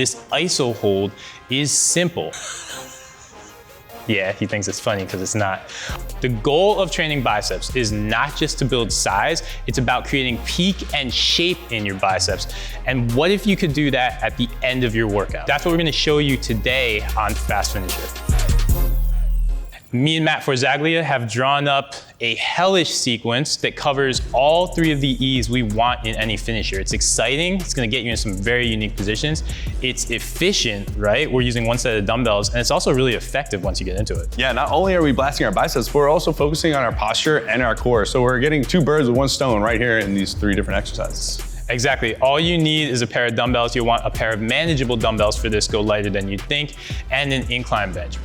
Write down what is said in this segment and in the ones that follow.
This iso hold is simple. Yeah, he thinks it's funny because it's not. The goal of training biceps is not just to build size, it's about creating peak and shape in your biceps. And what if you could do that at the end of your workout? That's what we're gonna show you today on Fast Finisher. Me and Matt Forzaglia have drawn up a hellish sequence that covers all three of the E's we want in any finisher. It's exciting, it's gonna get you in some very unique positions. It's efficient, right? We're using one set of dumbbells, and it's also really effective once you get into it. Yeah, not only are we blasting our biceps, but we're also focusing on our posture and our core. So we're getting two birds with one stone right here in these three different exercises. Exactly, all you need is a pair of dumbbells. You'll want a pair of manageable dumbbells for this, go lighter than you'd think, and an incline bench.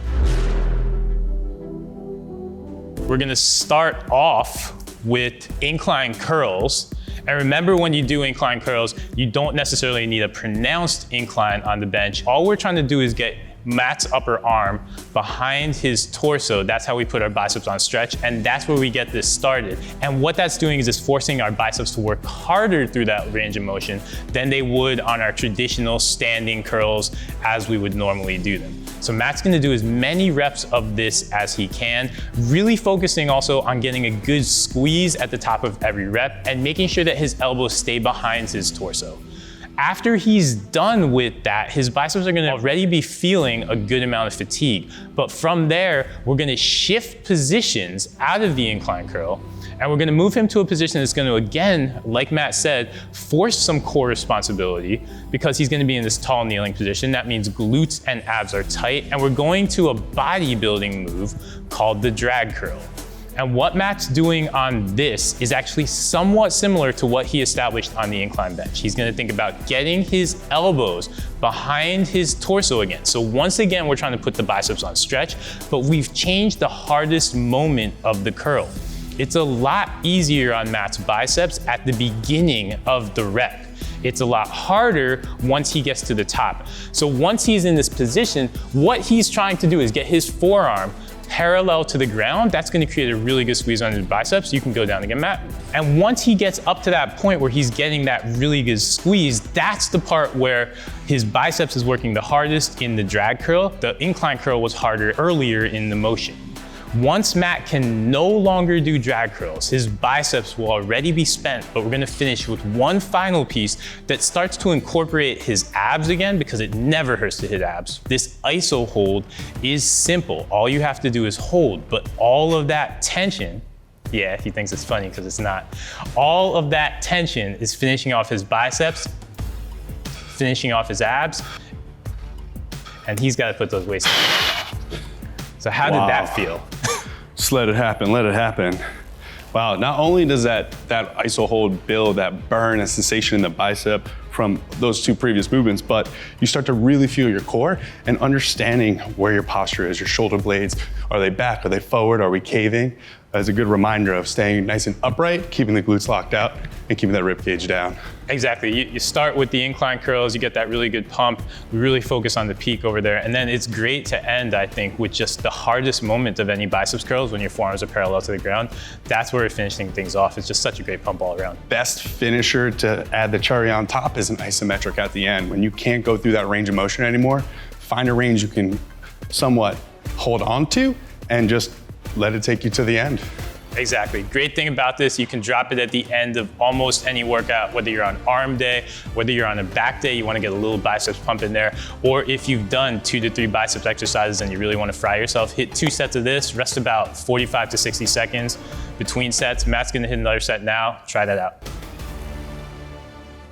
We're gonna start off with incline curls. And remember, when you do incline curls, you don't necessarily need a pronounced incline on the bench. All we're trying to do is get Matt's upper arm behind his torso. That's how we put our biceps on stretch, and that's where we get this started. And what that's doing is it's forcing our biceps to work harder through that range of motion than they would on our traditional standing curls as we would normally do them. So Matt's gonna do as many reps of this as he can, really focusing also on getting a good squeeze at the top of every rep and making sure that his elbows stay behind his torso. After he's done with that, his biceps are gonna already be feeling a good amount of fatigue. But from there, we're gonna shift positions out of the incline curl, and we're gonna move him to a position that's gonna, again, like Matt said, force some core responsibility because he's gonna be in this tall kneeling position. That means glutes and abs are tight, and we're going to a bodybuilding move called the drag curl. And what Matt's doing on this is actually somewhat similar to what he established on the incline bench. He's gonna think about getting his elbows behind his torso again. So once again, we're trying to put the biceps on stretch, but we've changed the hardest moment of the curl. It's a lot easier on Matt's biceps at the beginning of the rep. It's a lot harder once he gets to the top. So once he's in this position, what he's trying to do is get his forearm parallel to the ground. That's gonna create a really good squeeze on his biceps. You can go down again, Matt. And once he gets up to that point where he's getting that really good squeeze, that's the part where his biceps is working the hardest in the drag curl. The incline curl was harder earlier in the motion. Once Matt can no longer do drag curls, his biceps will already be spent, but we're gonna finish with one final piece that starts to incorporate his abs again, because it never hurts to hit abs. This iso hold is simple. All you have to do is hold, but all of that tension, yeah, he thinks it's funny because it's not. All of that tension is finishing off his biceps, finishing off his abs, and he's gotta put those weights on. So how did that feel? Just let it happen, let it happen. Wow, not only does that iso hold build that burn and sensation in the bicep from those two previous movements, but you start to really feel your core and understanding where your posture is, your shoulder blades. Are they back, are they forward, are we caving? As a good reminder of staying nice and upright, keeping the glutes locked out, and keeping that rib cage down. Exactly, you start with the incline curls, you get that really good pump, we really focus on the peak over there, and then it's great to end, I think, with just the hardest moment of any biceps curls when your forearms are parallel to the ground. That's where we're finishing things off. It's just such a great pump all around. Best finisher to add the cherry on top is an isometric at the end. When you can't go through that range of motion anymore, find a range you can somewhat hold on to and just let it take you to the end. Exactly. Great thing about this, you can drop it at the end of almost any workout, whether you're on arm day, whether you're on a back day, you want to get a little biceps pump in there, or if you've done 2 to 3 biceps exercises and you really want to fry yourself, hit 2 sets of this, rest about 45 to 60 seconds between sets. Matt's going to hit another set now. Try that out.